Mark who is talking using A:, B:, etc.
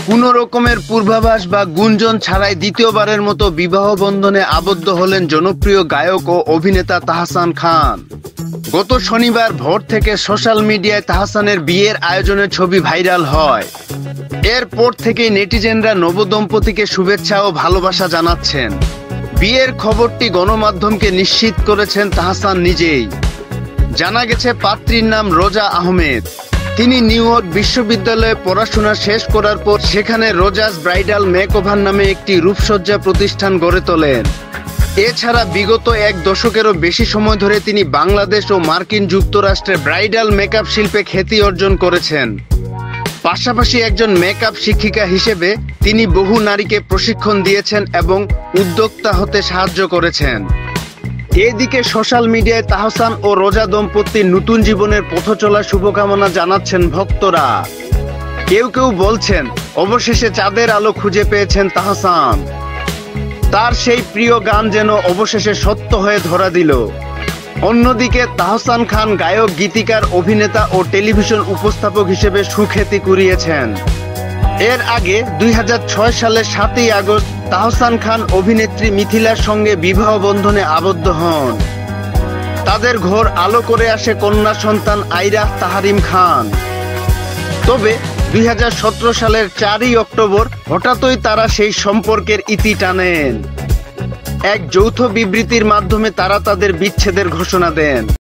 A: কোনো রকমের পূর্বাভাস বা গুঞ্জন ছাড়াই দ্বিতীয়বারের মতো বিবাহ বন্ধনে আবদ্ধ হলেন জনপ্রিয় গায়ক ও অভিনেতা তাহসান খান। গত শনিবার ভোর থেকে সোশ্যাল মিডিয়ায় তাহসানের বিয়ের আয়োজনের ছবি ভাইরাল হয়। এরপর থেকেই নেটিজেনরা নবদম্পতিকে শুভেচ্ছা ও ভালোবাসা জানাচ্ছেন। বিয়ের খবরটি গণমাধ্যমকে নিশ্চিত করেছেন তাহসান নিজেই। জানা গেছে পাত্রীর নাম রোজা আহমেদ। তিনি নিউ ইয়র্ক বিশ্ববিদ্যালয়ে পড়াশোনা শেষ করার পর সেখানে রোজাস ব্রাইডাল মেকওভার নামে একটি রূপসজ্জা প্রতিষ্ঠান গড়ে তোলেন। এছাড়া বিগত এক দশকেরও বেশি সময় ধরে তিনি বাংলাদেশ ও মার্কিন যুক্তরাষ্ট্রে ব্রাইডাল মেকআপ শিল্পে খ্যাতি অর্জন করেছেন। পাশাপাশি একজন মেকআপ শিক্ষিকা হিসেবে তিনি বহু নারীকে প্রশিক্ষণ দিয়েছেন এবং উদ্যোক্তা হতে সাহায্য করেছেন। এদিকে সোশ্যাল মিডিয়ায় তাহসান ও রোজা দম্পতির নতুন জীবনের পথ চলার শুভকামনা জানাচ্ছেন ভক্তরা। কেউ কেউ বলছেন অবশেষে চাঁদের আলো খুঁজে পেয়েছেন তাহসান। তার সেই প্রিয় গান যেন অবশেষে সত্য হয়ে ধরা দিল। অন্যদিকে তাহসান খান গায়ক, গীতিকার, অভিনেতা ও টেলিভিশন উপস্থাপক হিসেবে সুখ্যাতি কুড়িয়েছেন। এর আগে 2006 সালের 7ই আগস্ট তাহসান খান অভিনেত্রী মিথিলার সঙ্গে বিবাহ বন্ধনে আবদ্ধ হন। তাদের ঘর আলো করে আসে কন্যা সন্তান আইরা তাহরিম খান। তবে 2017 সালের 4ই অক্টোবর হঠাৎই তারা সেই সম্পর্কের ইতি টানেন। এক যৌথ বিবৃতির মাধ্যমে তারা তাদের বিচ্ছেদের ঘোষণা দেন।